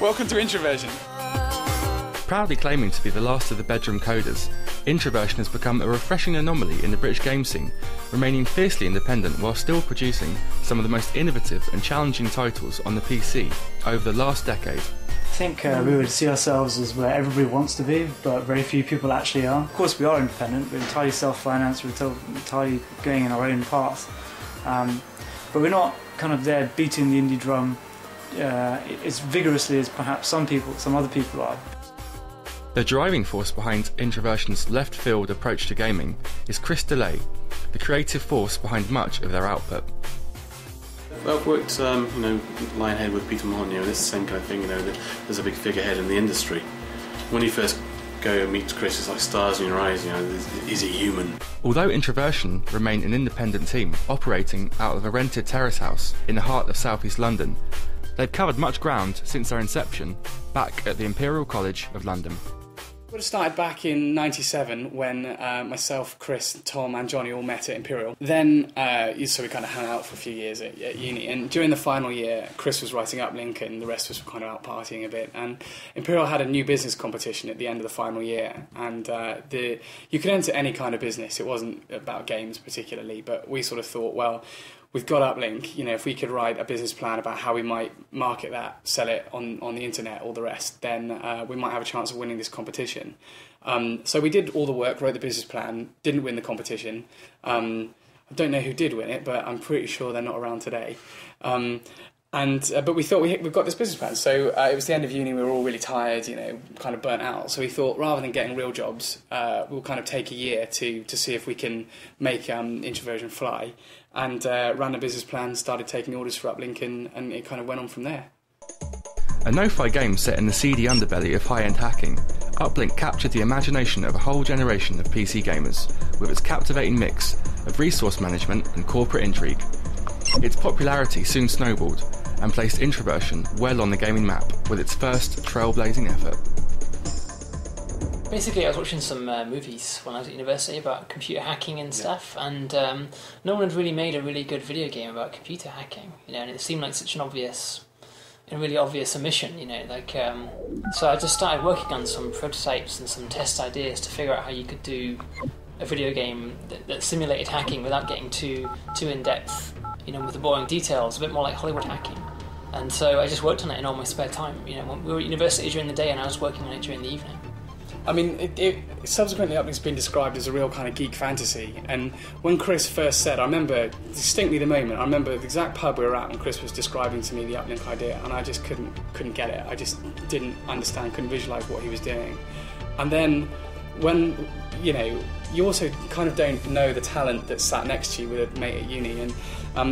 Welcome to Introversion. Proudly claiming to be the last of the bedroom coders, Introversion has become a refreshing anomaly in the British game scene, remaining fiercely independent while still producing some of the most innovative and challenging titles on the PC over the last decade. I think we would see ourselves as where everybody wants to be, but very few people actually are. Of course we are independent, we're entirely self-financed, we're entirely going in our own path. But we're not kind of there beating the indie drum as vigorously as perhaps some other people are. The driving force behind Introversion's left-field approach to gaming is Chris DeLay, the force behind much of their output. Well, I've worked, line head with Peter Molyneux, and it's the same kind of thing, there's a big figurehead in the industry. When you first go and meet Chris, it's like stars in your eyes, is he human? Although Introversion remain an independent team operating out of a rented terrace house in the heart of southeast London, they've covered much ground since their inception back at the Imperial College of London. It would have started back in '97 when myself, Chris, Tom and Johnny all met at Imperial. Then, so we kind of hung out for a few years at uni, and during the final year, Chris was writing Uplink and the rest of us were kind of out partying a bit, and Imperial had a new business competition at the end of the final year, and you could enter any kind of business. It wasn't about games particularly, but we sort of thought, well, we've got Uplink, if we could write a business plan about how we might market that, sell it on the internet, all the rest, then we might have a chance of winning this competition. So we did all the work, wrote the business plan, didn't win the competition. I don't know who did win it, but I'm pretty sure they're not around today. But we thought we've got this business plan. So it was the end of uni, we were all really tired, kind of burnt out. So we thought rather than getting real jobs, we'll kind of take a year to see if we can make Introversion fly. And ran a business plan, started taking orders for Uplink, and it kind of went on from there. A no-fi game set in the seedy underbelly of high-end hacking, Uplink captured the imagination of a whole generation of PC gamers with its captivating mix of resource management and corporate intrigue. Its popularity soon snowballed and placed Introversion well on the gaming map with its first trailblazing effort. Basically, I was watching some movies when I was at university about computer hacking and stuff, and no one had really made a really good video game about computer hacking, and it seemed like such a really obvious omission, so I just started working on some prototypes and some test ideas to figure out how you could do a video game that simulated hacking without getting too in-depth, with the boring details, a bit more like Hollywood hacking. And so I just worked on it in all my spare time, when we were at university during the day and I was working on it during the evening. I mean, subsequently Uplink's been described as a real kind of geek fantasy, and when Chris first said, I remember distinctly the moment, I remember the exact pub we were at when Chris was describing to me the Uplink idea, and I just couldn't get it. I just didn't understand, couldn't visualise what he was doing. And then when, you also kind of don't know the talent that sat next to you with a mate at uni, and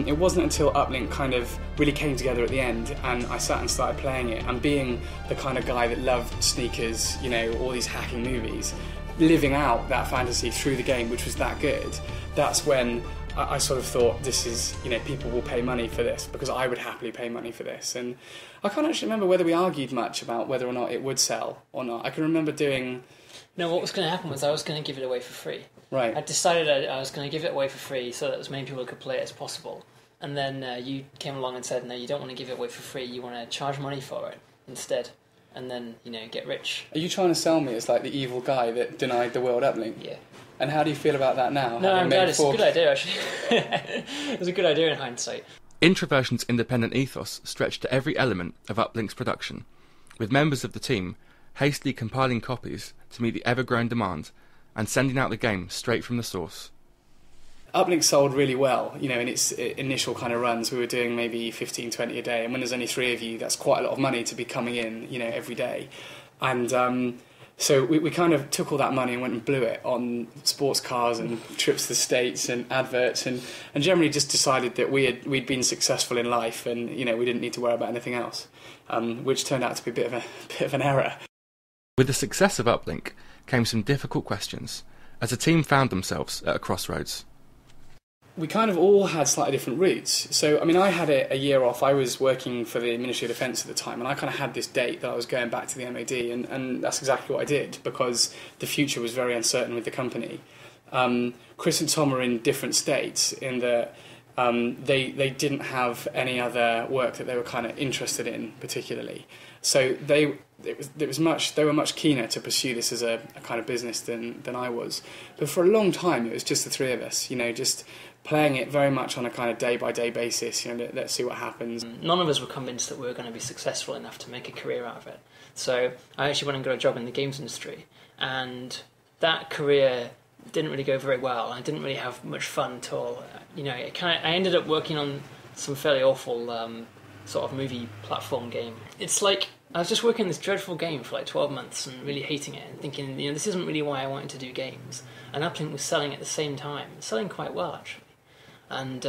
it wasn't until Uplink kind of really came together at the end and I sat and started playing it, and being the kind of guy that loved sneakers, all these hacking movies, living out that fantasy through the game, which was that good, that's when I sort of thought, this is, people will pay money for this, because I would happily pay money for this. And I can't actually remember whether we argued much about whether or not it would sell or not. I can remember doing... No, what was going to happen was I was going to give it away for free. Right. I decided I was going to give it away for free so that as many people could play it as possible. And then you came along and said, no, you don't want to give it away for free, you want to charge money for it instead. And then, get rich. Are you trying to sell me as like the evil guy that denied the world Uplink? Yeah. And how do you feel about that now? No, I'm glad. It's a good idea, actually. It was a good idea in hindsight. Introversion's independent ethos stretched to every element of Uplink's production, with members of the team hastily compiling copies to meet the ever-growing demand and sending out the game straight from the source. Uplink sold really well, in its initial kind of runs. We were doing maybe 15, 20 a day, and when there's only 3 of you, that's quite a lot of money to be coming in, every day. And so we kind of took all that money and went and blew it on sports cars and trips to the States and adverts, and generally just decided that we'd been successful in life, and we didn't need to worry about anything else, which turned out to be a bit of an error. With the success of Uplink came some difficult questions, as the team found themselves at a crossroads. We kind of all had slightly different routes. So, I had a year off. I was working for the Ministry of Defence at the time, and I kind of had this date that I was going back to the MOD, and that's exactly what I did, because the future was very uncertain with the company. Chris and Tom are in different states, in that They didn't have any other work that they were kind of interested in particularly. So they were much keener to pursue this as a kind of business than I was. But for a long time, it was just the three of us, just playing it very much on a kind of day-by-day basis, let's see what happens. None of us were convinced that we were going to be successful enough to make a career out of it. So I actually went and got a job in the games industry, and that career didn't really go very well. I didn't really have much fun at all. I ended up working on some fairly awful sort of movie platform game. It's like I was just working on this dreadful game for like 12 months and really hating it and thinking, this isn't really why I wanted to do games. And Uplink was selling at the same time, selling quite well actually. And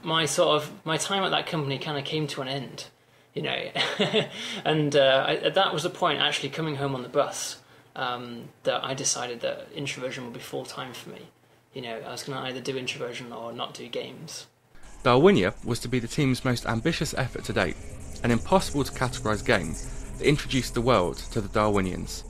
my time at that company kind of came to an end, and that was the point, actually coming home on the bus, that I decided that Introversion would be full-time for me. I was going to either do Introversion or not do games. Darwinia was to be the team's most ambitious effort to date, an impossible to categorise game that introduced the world to the Darwinians.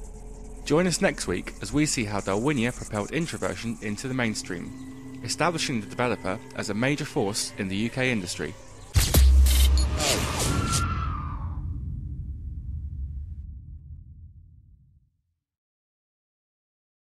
Join us next week as we see how Darwinia propelled Introversion into the mainstream, establishing the developer as a major force in the UK industry.